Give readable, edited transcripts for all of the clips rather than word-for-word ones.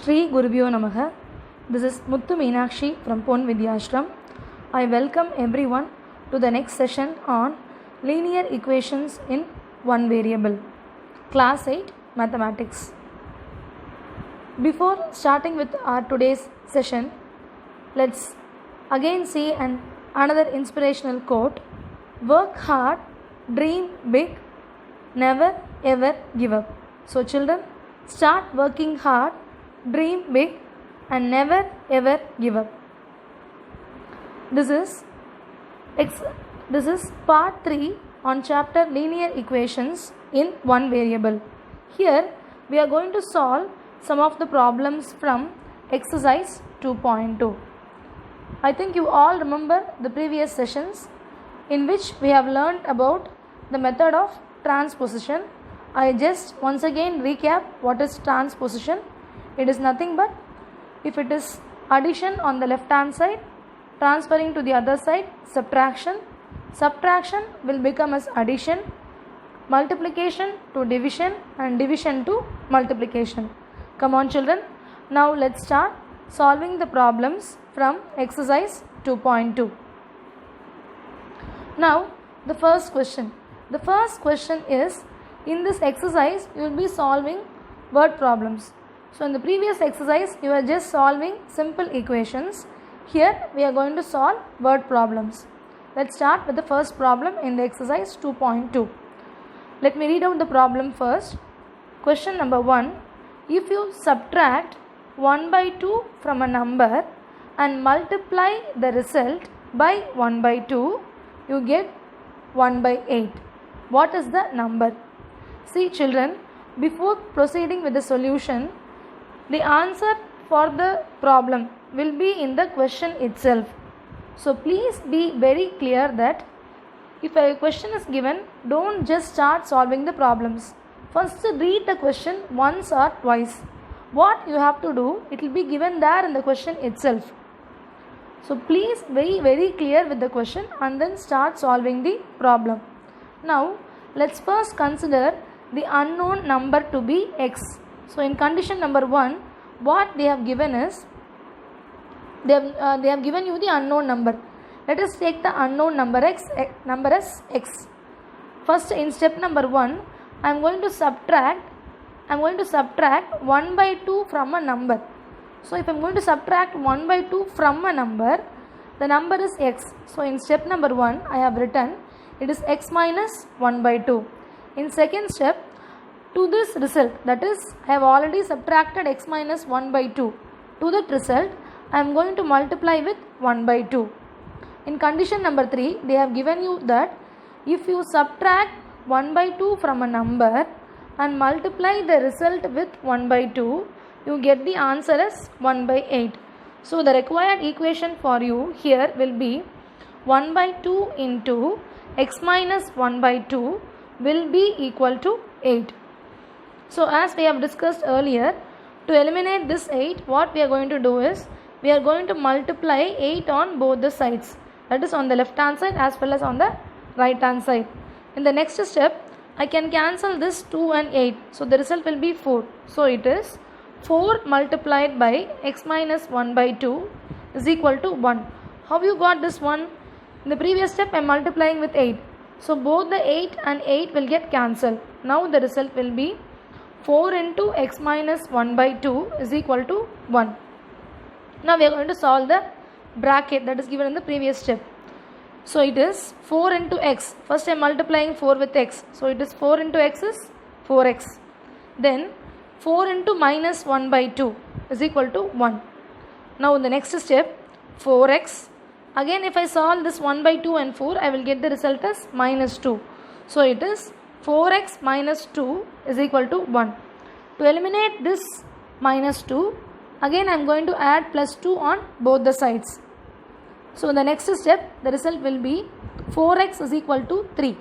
Shri Gurubhyo Namaha. This is Muthu Meenakshi from Pon Vidyashram. I welcome everyone to the next session on linear equations in one variable. Class 8 Mathematics. Before starting with our today's session, let's again see another inspirational quote. Work hard, dream big, never ever give up. So children, start working hard, dream big, and never ever give up. This is part 3 on chapter linear equations in one variable. Here we are going to solve some of the problems from exercise 2.2. I think you all remember the previous sessions in which we have learned about the method of transposition. I just once again recap what is transposition. It is nothing but if it is addition on the left hand side, transferring to the other side, subtraction will become as addition, multiplication to division, and division to multiplication. Come on children, now let's start solving the problems from exercise 2.2. Now the first question is, in this exercise you will be solving word problems. So in the previous exercise you are just solving simple equations. Here we are going to solve word problems. Let's start with the first problem in the exercise 2.2. Let me read out the problem first. Question number 1. If you subtract 1 by 2 from a number and multiply the result by 1 by 2, you get 1 by 8. What is the number? See children, before proceeding with the solution, the answer for the problem will be in the question itself. So please be very clear that if a question is given, don't just start solving the problems. First read the question once or twice. What you have to do, it will be given there in the question itself. So please be very clear with the question and then start solving the problem. Now let's first consider the unknown number to be x. So in condition number 1, what they have given is, they have given you the unknown number. Let us take the unknown number as x. First in step number 1, I am going to subtract 1 by 2 from a number. So if I am going to subtract 1 by 2 from a number, the number is x. So in step number 1, I have written it is x minus 1 by 2. In second step, to this result, that is, I have already subtracted x minus 1 by 2. To that result, I am going to multiply with 1 by 2. In condition number 3, they have given you that if you subtract 1 by 2 from a number and multiply the result with 1 by 2, you get the answer as 1 by 8. So the required equation for you here will be 1 by 2 into x minus 1 by 2 will be equal to 8. So as we have discussed earlier, to eliminate this 8, what we are going to do is, we are going to multiply 8 on both the sides. That is on the left hand side as well as on the right hand side. In the next step, I can cancel this 2 and 8. So the result will be 4. So it is 4 multiplied by x minus 1 by 2 is equal to 1. How you got this 1? In the previous step, I am multiplying with 8. So both the 8 and 8 will get cancelled. Now the result will be 4 into x minus 1 by 2 is equal to 1. Now we are going to solve the bracket that is given in the previous step. So it is 4 into x. First I am multiplying 4 with x. So it is 4 into x is 4x. Then 4 into minus 1 by 2 is equal to 1. Now in the next step, 4x. Again if I solve this 1 by 2 and 4, I will get the result as minus 2. So it is 4x minus 2 is equal to 1. To eliminate this minus 2, again I am going to add plus 2 on both the sides. So in the next step, the result will be 4x is equal to 3.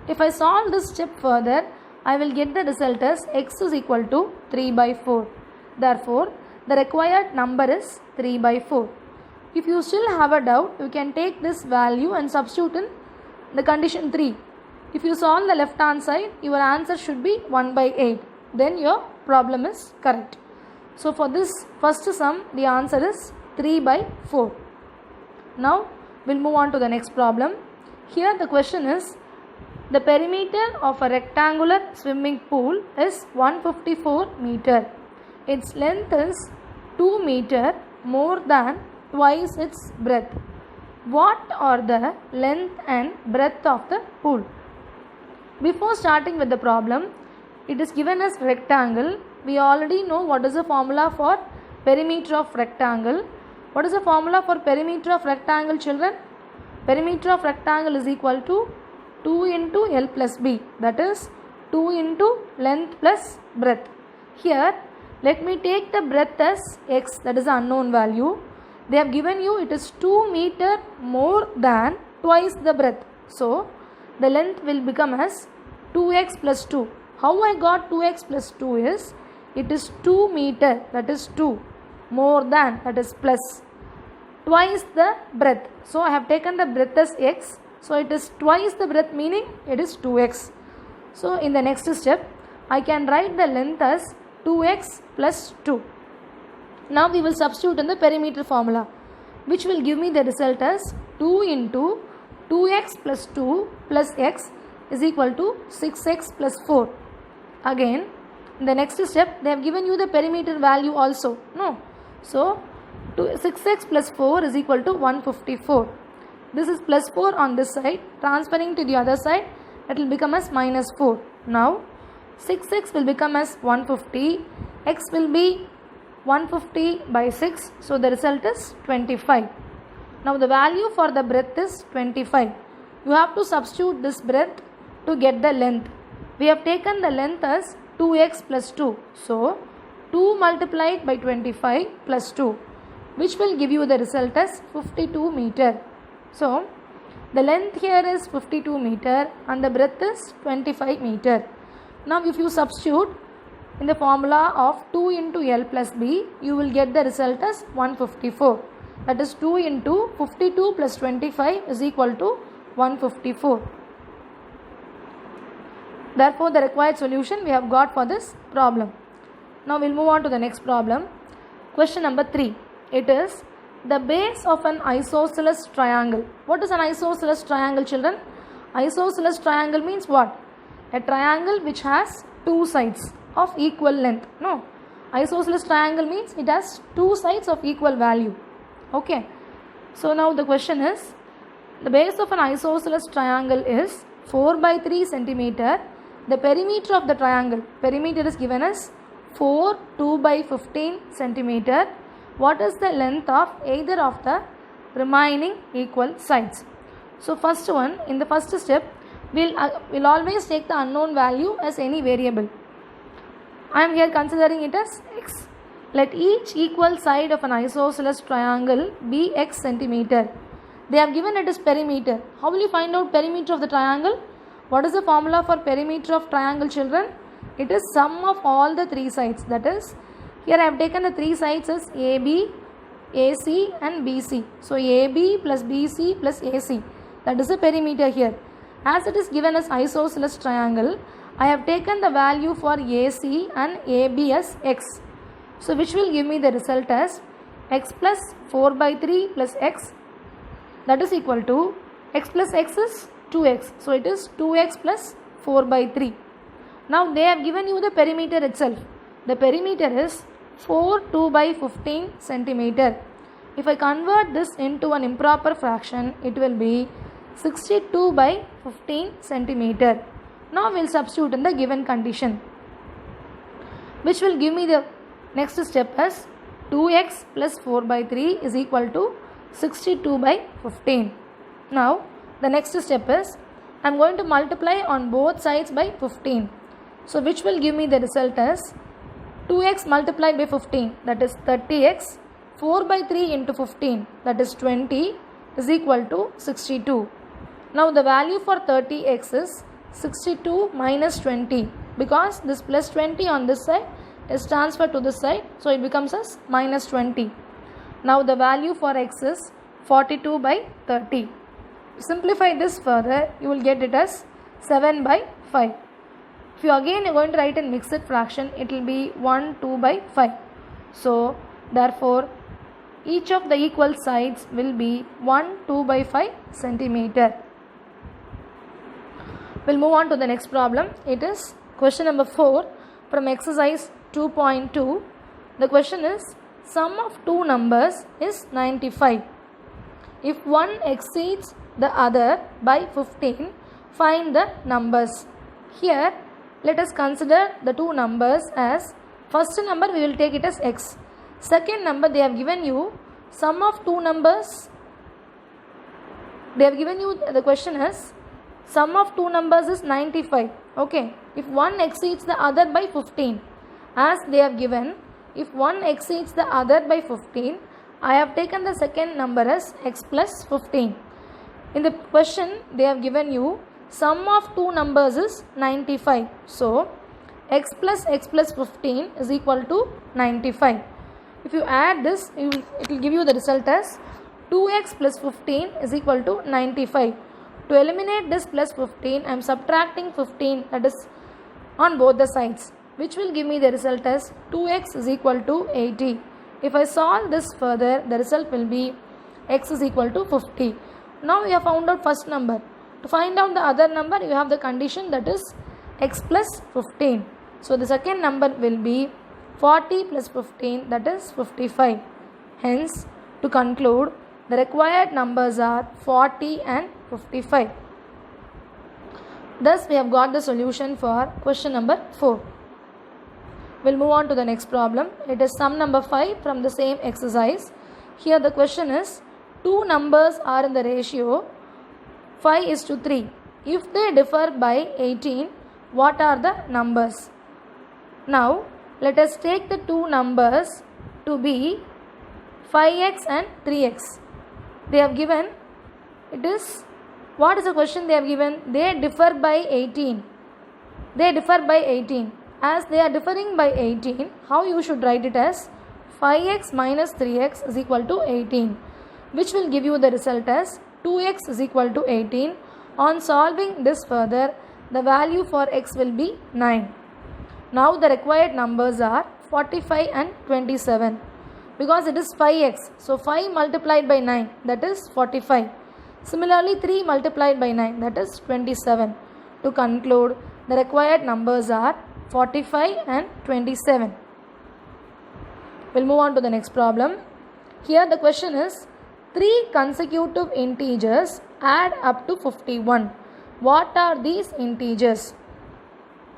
If I solve this step further, I will get the result as x is equal to 3 by 4. Therefore, the required number is 3 by 4. If you still have a doubt, you can take this value and substitute in the condition 3. If you solve the left hand side, your answer should be 1 by 8. Then your problem is correct. So for this first sum, the answer is 3 by 4. Now we'll move on to the next problem. Here the question is, the perimeter of a rectangular swimming pool is 154 meter. Its length is 2 meter more than twice its breadth. What are the length and breadth of the pool? Before starting with the problem, it is given as rectangle. We already know what is the formula for perimeter of rectangle. What is the formula for perimeter of rectangle, children? Perimeter of rectangle is equal to 2 into L plus B, that is 2 into length plus breadth. Here let me take the breadth as x, that is the unknown value. They have given you it is 2 meter more than twice the breadth. So the length will become as 2x plus 2. How I got 2x plus 2 is, it is 2 meter, that is 2, more than, that is plus, twice the breadth. So I have taken the breadth as x. So it is twice the breadth, meaning it is 2x. So in the next step, I can write the length as 2x plus 2. Now we will substitute in the perimeter formula, which will give me the result as 2 into 2x plus 2 plus x is equal to 6x plus 4. Again, in the next step, they have given you the perimeter value also. No. So 6x plus 4 is equal to 154. This is plus 4 on this side, transferring to the other side, it will become as minus 4. Now 6x will become as 150, x will be 150 by 6, so the result is 25. Now the value for the breadth is 25. You have to substitute this breadth to get the length. We have taken the length as 2x plus 2. So 2 multiplied by 25 plus 2, which will give you the result as 52 meter. So the length here is 52 meter and the breadth is 25 meter. Now if you substitute in the formula of 2 into L plus B, you will get the result as 154. That is 2 into 52 plus 25 is equal to 154. Therefore the required solution we have got for this problem. Now we will move on to the next problem. Question number 3. It is the base of an isosceles triangle. What is an isosceles triangle, children? Isosceles triangle means what? A triangle which has two sides of equal length. No. Isosceles triangle means it has two sides of equal value. Okay. So now the question is, the base of an isosceles triangle is 4 by 3 centimeter. The perimeter of the triangle, perimeter is given as 4, 2 by 15 centimeter. What is the length of either of the remaining equal sides? So first one, in the first step, we'll always take the unknown value as any variable. I am here considering it as x. Let each equal side of an isosceles triangle be x centimeter. They have given it as perimeter. How will you find out perimeter of the triangle? What is the formula for perimeter of triangle, children? It is sum of all the three sides. That is, here I have taken the three sides as AB, AC and BC. So AB plus BC plus AC. That is the perimeter here. As it is given as isosceles triangle, I have taken the value for AC and AB as x. So which will give me the result as x plus 4 by 3 plus x, that is equal to x plus x is 2x. So it is 2x plus 4 by 3. Now they have given you the perimeter itself. The perimeter is 4, 2 by 15 centimeter. If I convert this into an improper fraction, it will be 62 by 15 centimeter. Now we will substitute in the given condition, which will give me the next step as 2x plus 4 by 3 is equal to 62 by 15. Now the next step is, I am going to multiply on both sides by 15. So which will give me the result as 2x multiplied by 15, that is 30x, 4 by 3 into 15, that is 20, is equal to 62. Now the value for 30x is 62 minus 20, because this plus 20 on this side is transferred to this side, so it becomes as minus 20. Now the value for x is 42 by 30. Simplify this further, you will get it as 7 by 5. If you again are going to write in mixed fraction, it will be 1, 2 by 5. So therefore each of the equal sides will be 1 2/5 centimeter. We'll move on to the next problem. It is question number 4 from exercise 2.2. The question is, sum of two numbers is 95. If one exceeds the other by 15, find the numbers. Here let us consider the two numbers as, first number we will take it as x. Second number, they have given you sum of two numbers. They have given you the question as sum of two numbers is 95. Okay, if one exceeds the other by 15, as they have given, if one exceeds the other by 15, I have taken the second number as x plus 15. In the question they have given you sum of two numbers is 95. So x plus 15 is equal to 95. If you add this, it will give you the result as 2x plus 15 is equal to 95. To eliminate this plus 15, I am subtracting 15, that is on both the sides, which will give me the result as 2x is equal to 80. If I solve this further, the result will be x is equal to 50. Now we have found out first number. To find out the other number, you have the condition, that is x plus 15. So the second number will be 40 plus 15, that is 55. Hence, to conclude, the required numbers are 40 and 55. Thus, we have got the solution for question number 4. We'll move on to the next problem. It is sum number 5 from the same exercise. Here the question is, two numbers are in the ratio 5:3. If they differ by 18, what are the numbers? Now, let us take the two numbers to be 5x and 3x. They have given, it is, what is the question they have given? They differ by 18. They differ by 18. As they are differing by 18, how you should write it as 5x minus 3x is equal to 18, which will give you the result as 2x is equal to 18. On solving this further, the value for x will be 9. Now the required numbers are 45 and 27. Because it is 5x, so 5 multiplied by 9, that is 45. Similarly, 3 multiplied by 9, that is 27. To conclude, the required numbers are 45 and 27. We'll move on to the next problem. Here the question is, 3 consecutive integers add up to 51. What are these integers?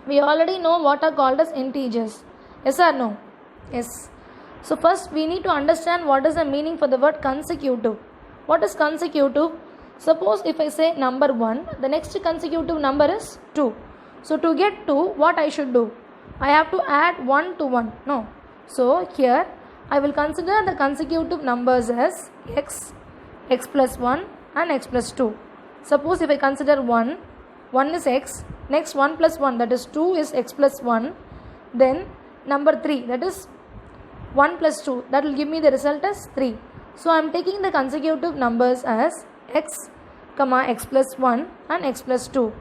We already know what are called as integers. Yes or no? Yes. So first we need to understand what is the meaning for the word consecutive. What is consecutive? Suppose if I say number 1, the next consecutive number is 2. So to get 2, what I should do? I have to add 1 to 1. No. So here I will consider the consecutive numbers as x, x plus 1 and x plus 2. Suppose if I consider 1 is x, next 1 plus 1, that is 2 is x plus 1. Then number 3, that is 1 plus 2, that will give me the result as 3. So I am taking the consecutive numbers as x, x plus 1 and x plus 2.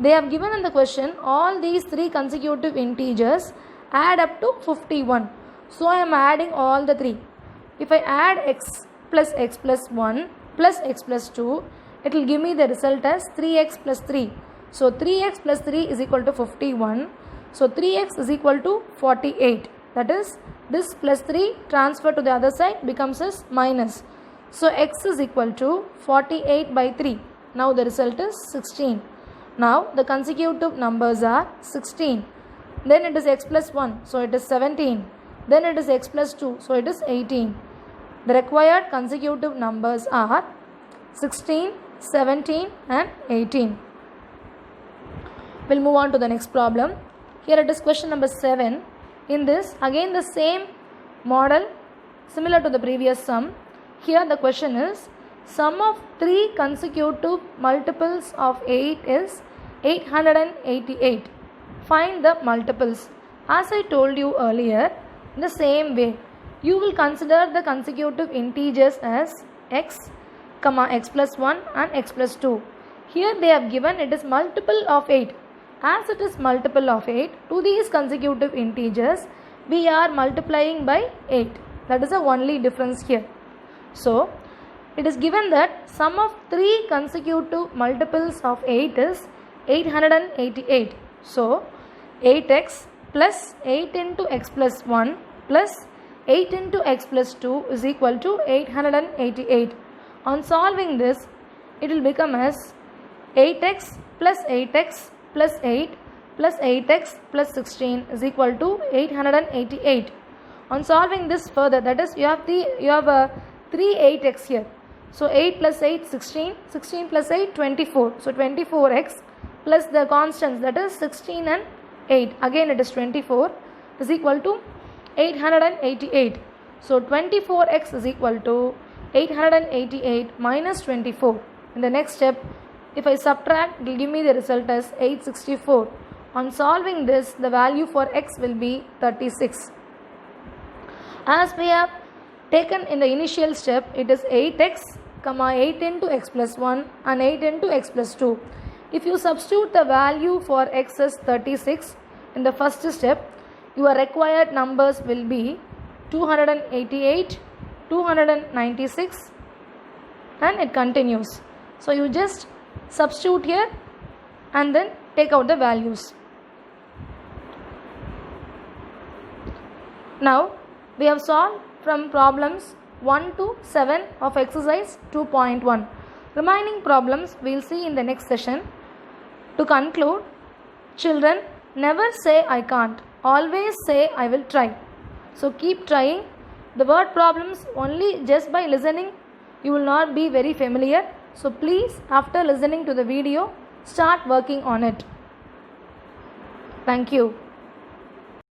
They have given in the question all these 3 consecutive integers add up to 51. So I am adding all the 3. If I add x plus 1 plus x plus 2, it will give me the result as 3x plus 3. So 3x plus 3 is equal to 51. So 3x is equal to 48. That is, this plus 3 transfer to the other side becomes as minus. So x is equal to 48 by 3. Now the result is 16. Now the consecutive numbers are 16. Then it is x plus 1. So it is 17. Then it is x plus 2. So it is 18. The required consecutive numbers are 16, 17 and 18. We'll move on to the next problem. Here it is question number 7. In this, again the same model similar to the previous sum. Here the question is, sum of 3 consecutive multiples of 8 is 888. Find the multiples. As I told you earlier, in the same way, you will consider the consecutive integers as x, x plus 1 and x plus 2. Here they have given it is multiple of 8. As it is multiple of 8, to these consecutive integers, we are multiplying by 8. That is the only difference here. So it is given that sum of 3 consecutive multiples of 8 is 888. So 8x plus 8 into x plus 1 plus 8 into x plus 2 is equal to 888. On solving this, it will become as 8x plus 8x plus 8 plus 8x plus 16 is equal to 888. On solving this further, that is you have 3 8x here. So 8 plus 8 16, 16 plus 8 24. So 24x plus the constants, that is 16 and 8, again it is 24, is equal to 888. So 24x is equal to 888 minus 24. In the next step, if I subtract, it will give me the result as 864. On solving this, the value for x will be 36. As we have taken in the initial step, it is 8x, 8 into x plus 1 and 8 into x plus 2. If you substitute the value for x as 36 in the first step, your required numbers will be 288, 296, and it continues. So you just substitute here and then take out the values. Now we have solved from problems 1 to 7 of exercise 2.1. Remaining problems we will see in the next session. To conclude, children, never say I can't, always say I will try. So keep trying. The word problems only just by listening you will not be very familiar. So please, after listening to the video, start working on it. Thank you.